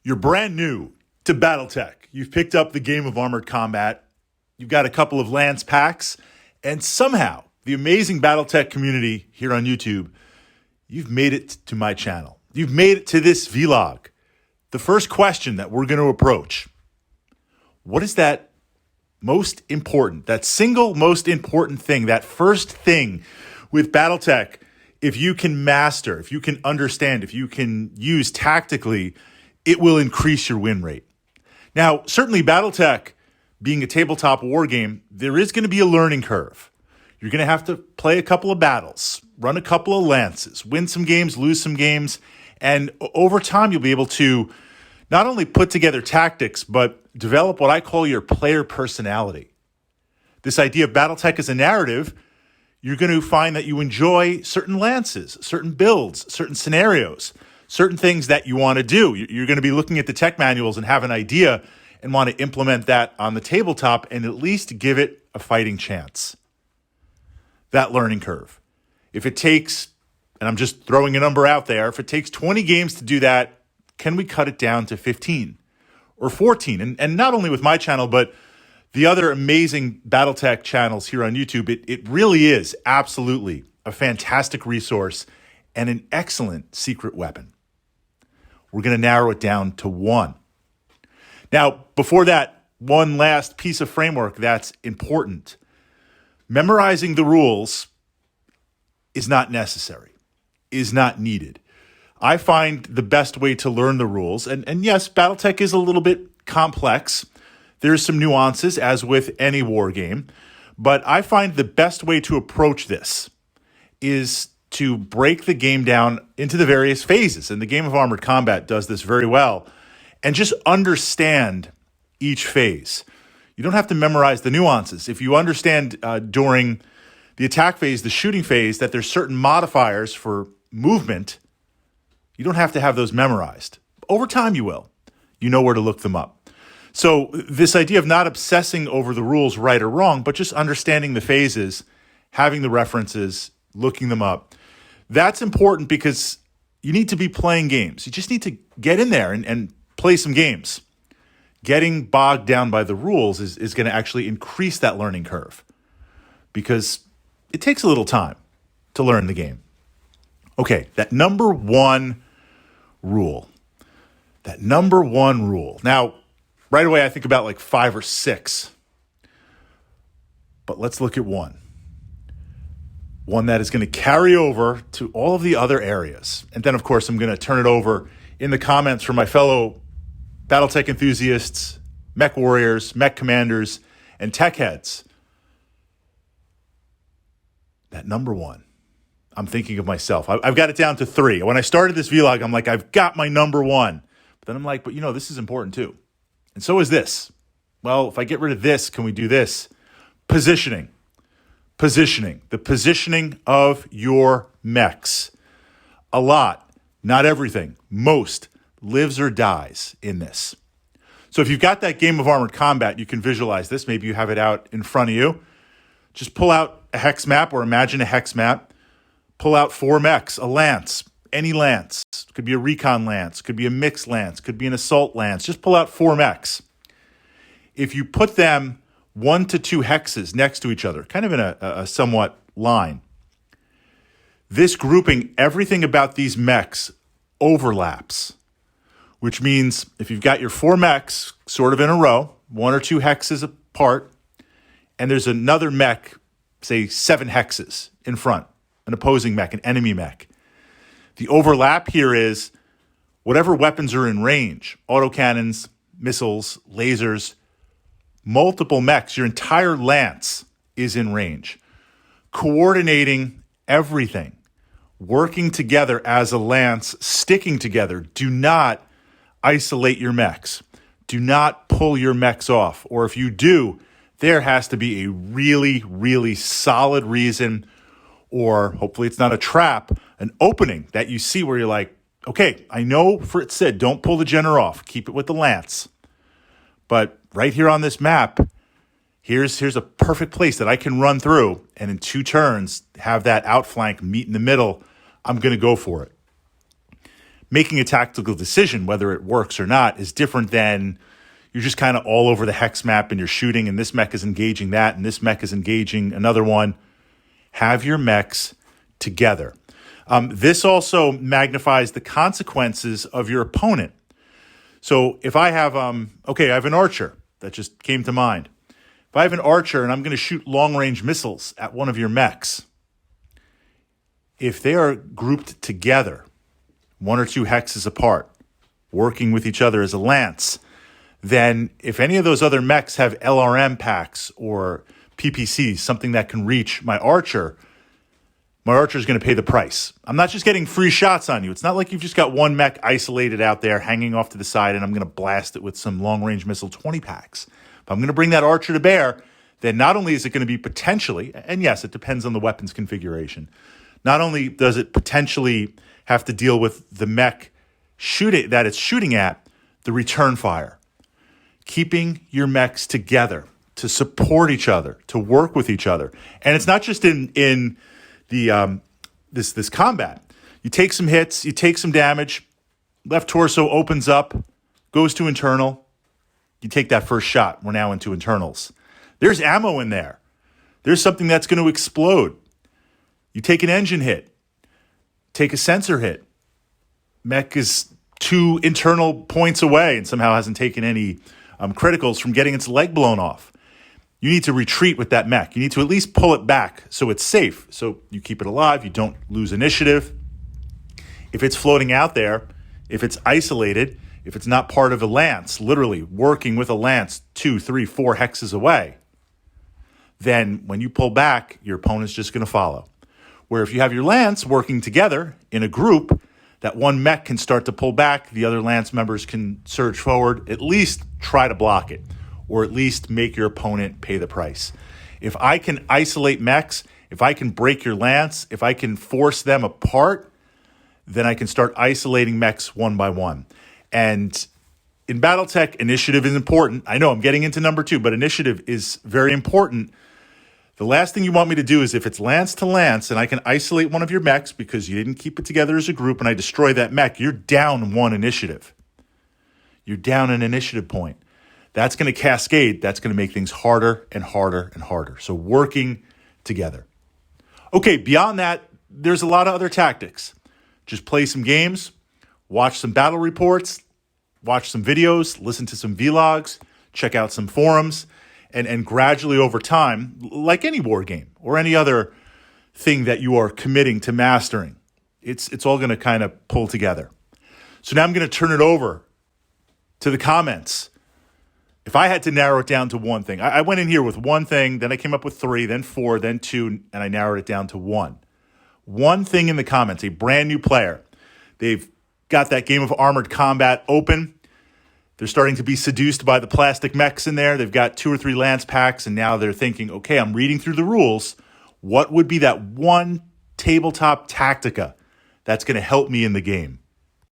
You're brand new to Battletech. You've picked up the game of Armored Combat. You've got a couple of Lance packs. And somehow, the amazing Battletech community here on YouTube, you've made it to my channel. You've made it to this vlog. The first question that we're going to approach: what is that most important, that single most important thing, that first thing with Battletech, if you can master, if you can understand, if you can use tactically, it will increase your win rate. Now, certainly Battletech, being a tabletop war game, there is going to be a learning curve. You're going to have to play a couple of battles, run a couple of lances, win some games, lose some games, and over time you'll be able to not only put together tactics, but develop what I call your player personality. This idea of Battletech as a narrative, you're going to find that you enjoy certain lances, certain builds, certain scenarios, certain things that you want to do. You're going to be looking at the tech manuals and have an idea and want to implement that on the tabletop and at least give it a fighting chance. That learning curve. If it takes, and I'm just throwing a number out there, if it takes 20 games to do that, can we cut it down to 15 or 14? And not only with my channel, but the other amazing Battletech channels here on YouTube. It really is absolutely a fantastic resource and an excellent secret weapon. We're going to narrow it down to one. Now, before that, one last piece of framework that's important. Memorizing the rules is not necessary, is not needed. I find the best way to learn the rules, and yes, Battletech is a little bit complex. There's some nuances, as with any war game, but I find the best way to approach this is to break the game down into the various phases. And the game of Armored Combat does this very well. And just understand each phase. You don't have to memorize the nuances. If you understand during the attack phase, the shooting phase, that there's certain modifiers for movement, you don't have to have those memorized. Over time you will. You know where to look them up. So this idea of not obsessing over the rules right or wrong, but just understanding the phases, having the references, looking them up, that's important because you need to be playing games. You just need to get in there and play some games. Getting bogged down by the rules is going to actually increase that learning curve because it takes a little time to learn the game. Okay, that number one rule. That number one rule. Now, right away I think about like 5 or 6. But let's look at one. One that is going to carry over to all of the other areas. And then, of course, I'm going to turn it over in the comments for my fellow Battletech enthusiasts, mech warriors, mech commanders, and tech heads. That number one. I'm thinking of myself. I've got it down to 3. When I started this vlog, I'm like, I've got my number one. But then I'm like, but this is important too. And so is this. Well, if I get rid of this, can we do this? Positioning. Positioning. The positioning of your mechs. A lot, not everything, most lives or dies in this. So if you've got that game of Armored Combat, you can visualize this. Maybe you have it out in front of you. Just pull out a hex map or imagine a hex map. Pull out 4 mechs, a lance, any lance. Could be a recon lance, could be a mixed lance, could be an assault lance. Just pull out 4 mechs. If you put them 1 to 2 hexes next to each other, kind of in a somewhat line, this grouping, everything about these mechs overlaps, which means if you've got your 4 mechs sort of in a row, 1 or 2 hexes apart, and there's another mech, say 7 hexes in front, an opposing mech, an enemy mech. The overlap here is whatever weapons are in range, autocannons, missiles, lasers, multiple mechs, your entire lance is in range. Coordinating everything, working together as a lance, sticking together. Do not isolate your mechs. Do not pull your mechs off. Or if you do, there has to be a really, really solid reason, or hopefully it's not a trap, an opening that you see where you're like, okay, I know Fritz said don't pull the Jenner off, keep it with the lance. But right here on this map, here's a perfect place that I can run through and in 2 turns have that outflank meet in the middle. I'm going to go for it. making a tactical decision, whether it works or not, is different than you're just kind of all over the hex map and you're shooting and this mech is engaging that and this mech is engaging another one. Have your mechs together. This also magnifies the consequences of your opponent. So if I have, I have an archer that just came to mind. If I have an archer and I'm going to shoot long-range missiles at one of your mechs, if they are grouped together, 1 or 2 hexes apart, working with each other as a lance, then if any of those other mechs have LRM packs or PPCs, something that can reach my archer is going to pay the price. I'm not just getting free shots on you. It's not like you've just got one mech isolated out there hanging off to the side and I'm going to blast it with some long-range missile 20 packs. If I'm going to bring that archer to bear, then not only is it going to be potentially, and yes, it depends on the weapon's configuration, not only does it potentially have to deal with the mech that it's shooting at, the return fire. Keeping your mechs together to support each other, to work with each other. And it's not just in the this combat. You take some hits, you take some damage, left torso opens up, goes to internal. You take that first shot. We're now into internals. There's ammo in there. There's something that's going to explode. You take an engine hit, take a sensor hit. Mech is 2 internal points away and somehow hasn't taken any criticals from getting its leg blown off. You need to retreat with that mech. You need to at least pull it back so it's safe, so you keep it alive, you don't lose initiative. If it's floating out there, if it's isolated, if it's not part of a lance, literally working with a lance 2, 3, 4 hexes away, then when you pull back, your opponent's just going to follow. Where if you have your lance working together in a group, that one mech can start to pull back, the other lance members can surge forward, at least try to block it, or at least make your opponent pay the price. If I can isolate mechs, if I can break your lance, if I can force them apart, then I can start isolating mechs one by one. And in Battletech, initiative is important. I know I'm getting into number 2, but initiative is very important. The last thing you want me to do is if it's lance to lance and I can isolate one of your mechs because you didn't keep it together as a group and I destroy that mech, you're down 1 initiative. You're down an initiative point. That's going to cascade. That's going to make things harder and harder and harder. So working together. Okay, beyond that, there's a lot of other tactics. Just play some games, watch some battle reports, watch some videos, listen to some vlogs, check out some forums, and gradually over time, like any war game or any other thing that you are committing to mastering, it's all going to kind of pull together. So now I'm going to turn it over to the comments. If I had to narrow it down to one thing, I went in here with one thing, then I came up with 3, then 4, then 2, and I narrowed it down to 1. One thing in the comments, a brand new player. They've got that game of Armored Combat open. They're starting to be seduced by the plastic mechs in there. They've got 2 or 3 lance packs, and now they're thinking, okay, I'm reading through the rules. What would be that one tabletop tactica that's going to help me in the game?